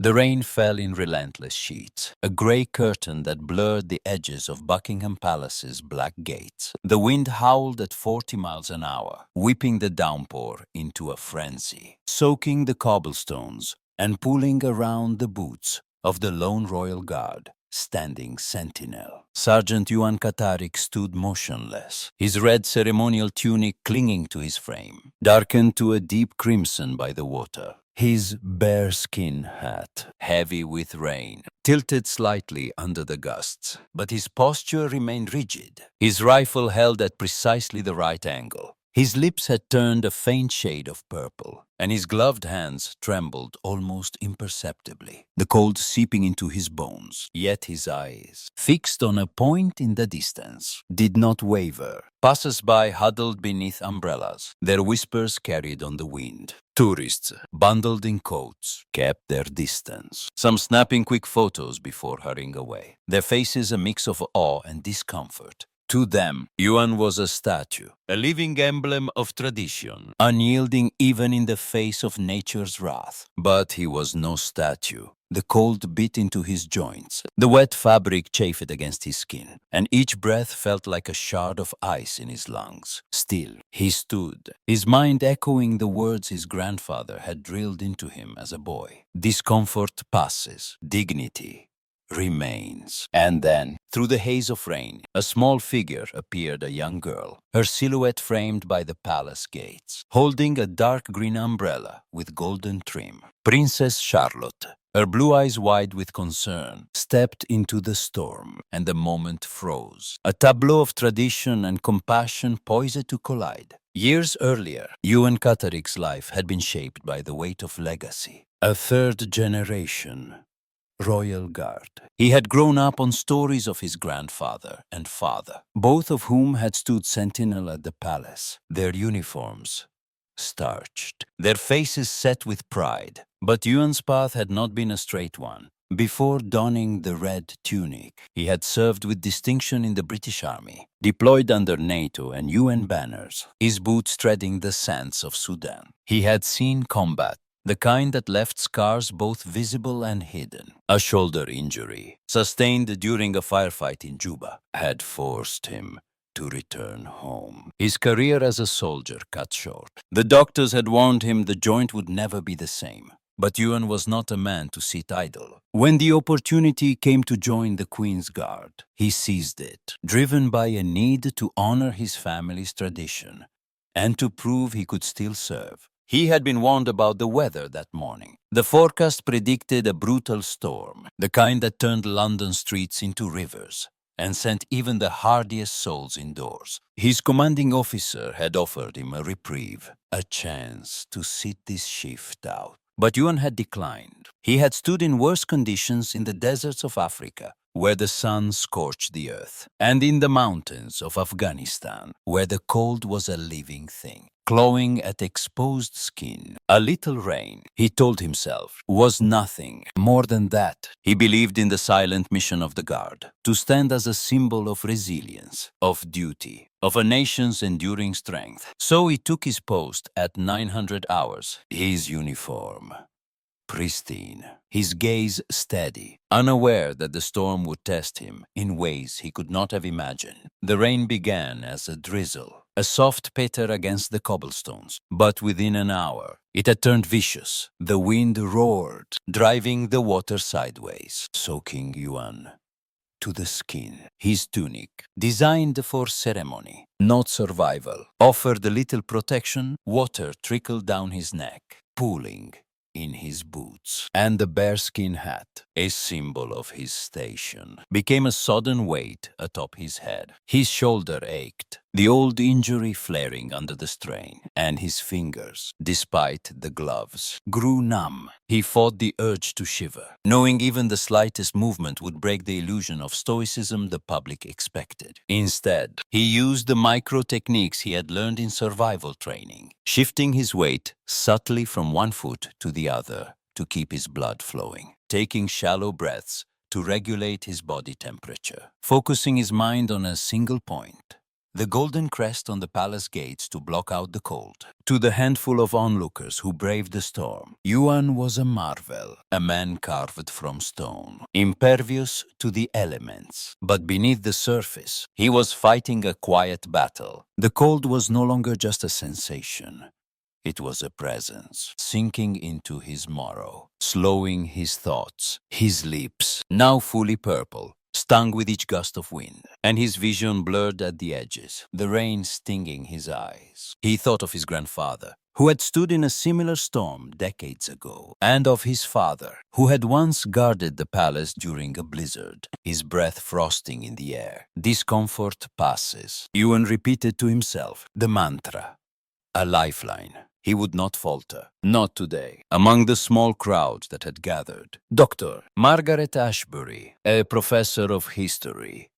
The rain fell in relentless sheets, a grey curtain that blurred the edges of Buckingham Palace's black gates. The wind howled at 40 miles an hour, whipping the downpour into a frenzy, soaking the cobblestones and pulling around the boots of the lone royal guard standing sentinel. Sergeant Euan Katarik stood motionless, his red ceremonial tunic clinging to his frame, darkened to a deep crimson by the water. His bearskin hat, heavy with rain, tilted slightly under the gusts, but his posture remained rigid, his rifle held at precisely the right angle. His lips had turned a faint shade of purple, and his gloved hands trembled almost imperceptibly, the cold seeping into his bones. Yet his eyes, fixed on a point in the distance, did not waver. Passers-by huddled beneath umbrellas, their whispers carried on the wind. Tourists, bundled in coats, kept their distance, some snapping quick photos before hurrying away, their faces a mix of awe and discomfort. To them, Euan was a statue, a living emblem of tradition, unyielding even in the face of nature's wrath. But he was no statue. The cold bit into his joints, the wet fabric chafed against his skin, and each breath felt like a shard of ice in his lungs. Still, he stood, his mind echoing the words his grandfather had drilled into him as a boy. Discomfort passes, dignity remains. And then, through the haze of rain, a small figure appeared, a young girl, her silhouette framed by the palace gates, holding a dark green umbrella with golden trim. Princess Charlotte, her blue eyes wide with concern, stepped into the storm, and the moment froze. A tableau of tradition and compassion poised to collide. Years earlier, Euan Katarik's life had been shaped by the weight of legacy. A third generation royal guard. He had grown up on stories of his grandfather and father, both of whom had stood sentinel at the palace, their uniforms starched, their faces set with pride. But Euan's path had not been a straight one. Before donning the red tunic, he had served with distinction in the British Army, deployed under NATO and UN banners, his boots treading the sands of Sudan. He had seen combat, the kind that left scars both visible and hidden. A shoulder injury, sustained during a firefight in Juba, had forced him to return home. His career as a soldier cut short. The doctors had warned him the joint would never be the same. But Euan was not a man to sit idle. When the opportunity came to join the Queen's Guard, he seized it, driven by a need to honor his family's tradition and to prove he could still serve. He had been warned about the weather that morning. The forecast predicted a brutal storm, the kind that turned London streets into rivers and sent even the hardiest souls indoors. His commanding officer had offered him a reprieve, a chance to sit this shift out. But Euan had declined. He had stood in worse conditions in the deserts of Africa, where the sun scorched the earth, and in the mountains of Afghanistan, where the cold was a living thing, clawing at exposed skin. A little rain, he told himself, was nothing more than that. He believed in the silent mission of the Guard, to stand as a symbol of resilience, of duty, of a nation's enduring strength. So he took his post at 900 hours, his uniform pristine, his gaze steady, unaware that the storm would test him in ways he could not have imagined. The rain began as a drizzle, a soft patter against the cobblestones, but within an hour it had turned vicious. The wind roared, driving the water sideways, soaking Euan to the skin. His tunic, designed for ceremony, not survival, offered a little protection. Water trickled down his neck, pooling in his boots, and the bearskin hat, a symbol of his station, became a sodden weight atop his head. His shoulder ached, the old injury flaring under the strain, and his fingers, despite the gloves, grew numb. He fought the urge to shiver, knowing even the slightest movement would break the illusion of stoicism the public expected. Instead, he used the micro techniques he had learned in survival training, shifting his weight subtly from one foot to the other to keep his blood flowing, taking shallow breaths to regulate his body temperature, focusing his mind on a single point, the golden crest on the palace gates to block out the cold. To the handful of onlookers who braved the storm, Euan was a marvel, a man carved from stone, impervious to the elements. But beneath the surface, he was fighting a quiet battle. The cold was no longer just a sensation. It was a presence, sinking into his marrow, slowing his thoughts. His lips, now fully purple, stung with each gust of wind, and his vision blurred at the edges, the rain stinging his eyes. He thought of his grandfather, who had stood in a similar storm decades ago, and of his father, who had once guarded the palace during a blizzard, his breath frosting in the air. Discomfort passes. Euan repeated to himself the mantra, a lifeline. He would not falter. Not today. Among the small crowd that had gathered, Dr. Margaret Ashbury, a professor of history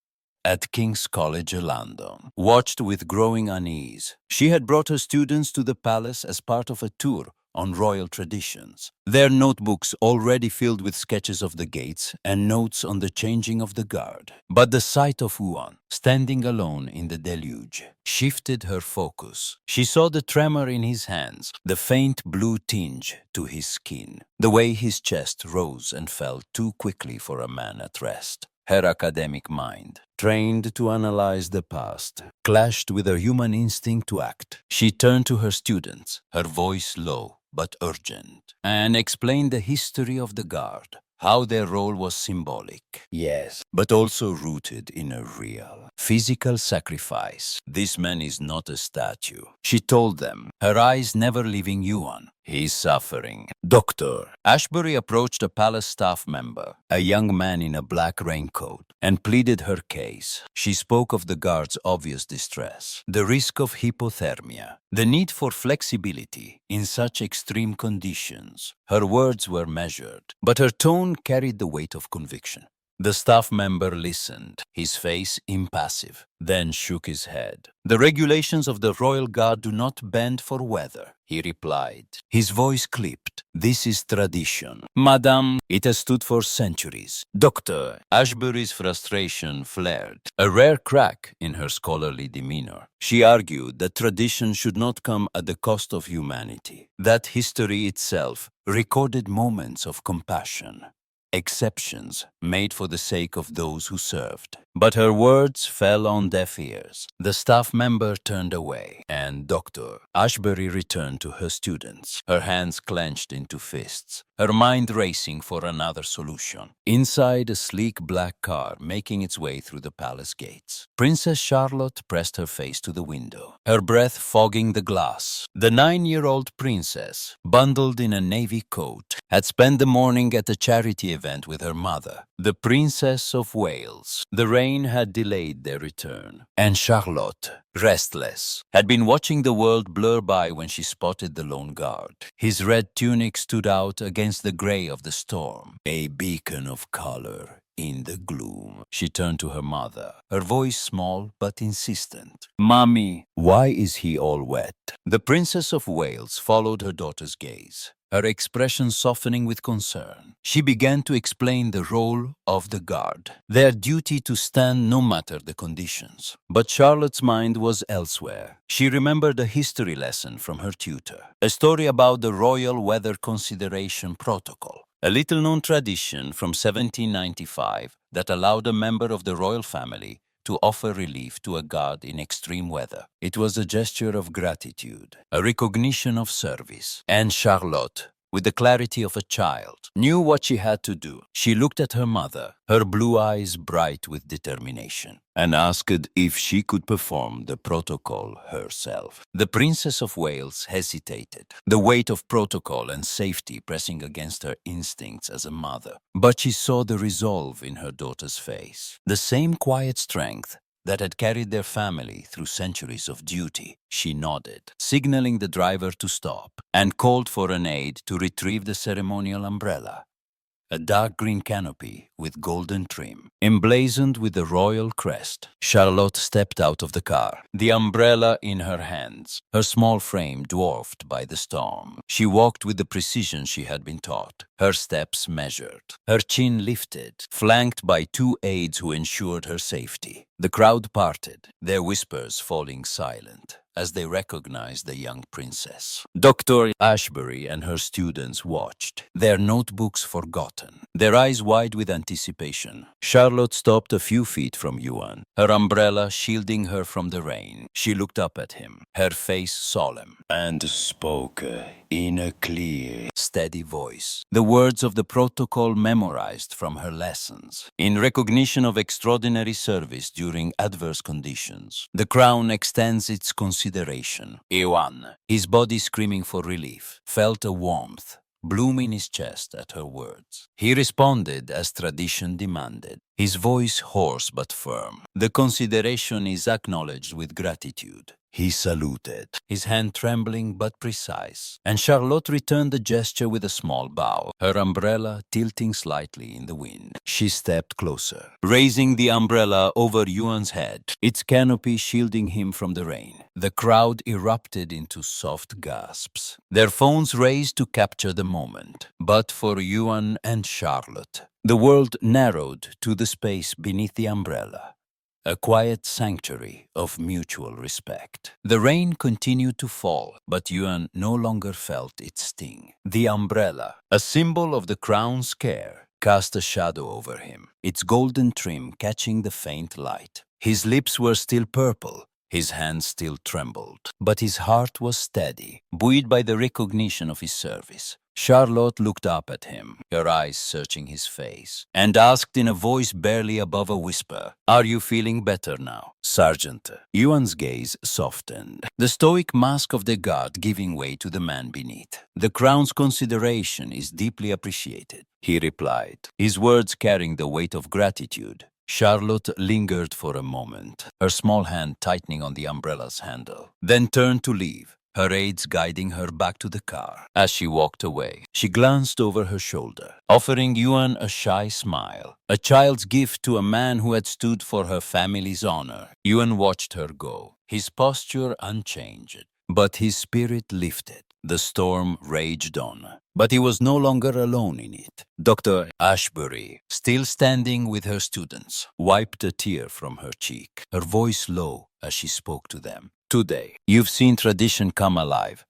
at King's College London, watched with growing unease. She had brought her students to the palace as part of a tour on royal traditions, their notebooks already filled with sketches of the gates and notes on the changing of the guard. But the sight of Euan, standing alone in the deluge, shifted her focus. She saw the tremor in his hands, the faint blue tinge to his skin, the way his chest rose and fell too quickly for a man at rest. Her academic mind, trained to analyze the past, clashed with her human instinct to act. She turned to her students, her voice low but urgent, and explained the history of the guard, how their role was symbolic, yes, but also rooted in a real, physical sacrifice. This man is not a statue, she told them, her eyes never leaving Euan. He's suffering. Doctor Ashbury approached a palace staff member, a young man in a black raincoat, and pleaded her case. She spoke of the guard's obvious distress, the risk of hypothermia, the need for flexibility in such extreme conditions. Her words were measured, but her tone carried the weight of conviction. The staff member listened, his face impassive, then shook his head. The regulations of the Royal Guard do not bend for weather, he replied. His voice clipped. This is tradition. Madame, it has stood for centuries. Dr. Ashbury's frustration flared, a rare crack in her scholarly demeanor. She argued that tradition should not come at the cost of humanity, that history itself recorded moments of compassion, exceptions made for the sake of those who served. But her words fell on deaf ears. The staff member turned away, and Dr. Ashbury returned to her students, her hands clenched into fists, her mind racing for another solution. Inside a sleek black car making its way through the palace gates, Princess Charlotte pressed her face to the window, her breath fogging the glass. The 9-year-old princess, bundled in a navy coat, had spent the morning at a charity event with her mother, the Princess of Wales. The rain had delayed their return, and Charlotte, restless, had been watching the world blur by when she spotted the lone guard. His red tunic stood out against the gray of the storm, a beacon of color in the gloom. She turned to her mother, her voice small but insistent. "Mommy, why is he all wet?" The Princess of Wales followed her daughter's gaze, her expression softening with concern. She began to explain the role of the guard, their duty to stand no matter the conditions. But Charlotte's mind was elsewhere. She remembered a history lesson from her tutor, a story about the Royal Weather Consideration Protocol, a little-known tradition from 1795 that allowed a member of the royal family to offer relief to a guard in extreme weather. It was a gesture of gratitude, a recognition of service. And Charlotte, with the clarity of a child, knew what she had to do. She looked at her mother, her blue eyes bright with determination, and asked if she could perform the protocol herself. The Princess of Wales hesitated, the weight of protocol and safety pressing against her instincts as a mother. But she saw the resolve in her daughter's face, the same quiet strength that had carried their family through centuries of duty. She nodded, signaling the driver to stop, and called for an aide to retrieve the ceremonial umbrella, a dark green canopy with golden trim, emblazoned with the royal crest. Charlotte stepped out of the car, the umbrella in her hands, her small frame dwarfed by the storm. She walked with the precision she had been taught, her steps measured, her chin lifted, flanked by two aides who ensured her safety. The crowd parted, their whispers falling silent as they recognized the young princess. Dr. Ashbury and her students watched, their notebooks forgotten, their eyes wide with anticipation. Charlotte stopped a few feet from Euan, her umbrella shielding her from the rain. She looked up at him, her face solemn, and spoke in a clear, steady voice, the words of the protocol memorized from her lessons. In recognition of extraordinary service during adverse conditions, the Crown extends its consideration. Euan, his body screaming for relief, felt a warmth bloom in his chest at her words. He responded as tradition demanded, his voice hoarse but firm. The consideration is acknowledged with gratitude. He saluted, his hand trembling but precise, and Charlotte returned the gesture with a small bow, her umbrella tilting slightly in the wind. She stepped closer, raising the umbrella over Euan's head, its canopy shielding him from the rain. The crowd erupted into soft gasps, their phones raised to capture the moment. But for Euan and Charlotte, the world narrowed to the space beneath the umbrella, a quiet sanctuary of mutual respect. The rain continued to fall, but Euan no longer felt its sting. The umbrella, a symbol of the Crown's care, cast a shadow over him, its golden trim catching the faint light. His lips were still purple, his hands still trembled, but his heart was steady, buoyed by the recognition of his service. Charlotte looked up at him, her eyes searching his face, and asked in a voice barely above a whisper, "Are you feeling better now, Sergeant?" Euan's gaze softened, the stoic mask of the guard giving way to the man beneath. "The Crown's consideration is deeply appreciated," he replied, his words carrying the weight of gratitude. Charlotte lingered for a moment, her small hand tightening on the umbrella's handle, then turned to leave, her aides guiding her back to the car. As she walked away, she glanced over her shoulder, offering Euan a shy smile, a child's gift to a man who had stood for her family's honor. Euan watched her go, his posture unchanged, but his spirit lifted. The storm raged on, but he was no longer alone in it. Dr. Ashbury, still standing with her students, wiped a tear from her cheek, her voice low as she spoke to them. "Today, you've seen tradition come alive.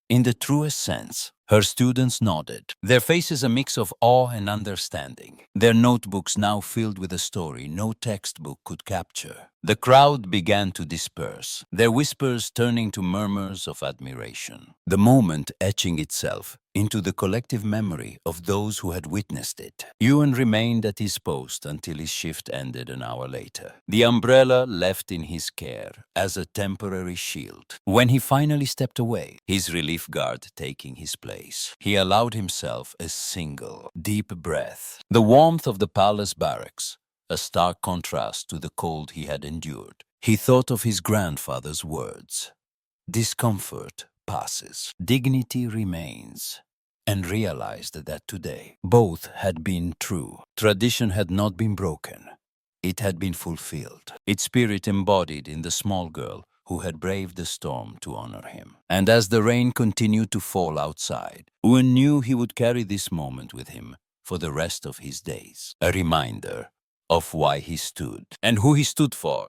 In the truest sense." Her students nodded, their faces a mix of awe and understanding, their notebooks now filled with a story no textbook could capture. The crowd began to disperse, their whispers turning to murmurs of admiration, the moment etching itself into the collective memory of those who had witnessed it. Euan remained at his post until his shift ended an hour later, the umbrella left in his care as a temporary shield. When he finally stepped away, his relief guard taking his place, he allowed himself a single, deep breath. The warmth of the palace barracks, a stark contrast to the cold he had endured. He thought of his grandfather's words, "Discomfort passes, dignity remains," and realized that today both had been true. Tradition had not been broken. It had been fulfilled, its spirit embodied in the small girl who had braved the storm to honor him. And as the rain continued to fall outside, Euan knew he would carry this moment with him for the rest of his days, a reminder of why he stood and who he stood for.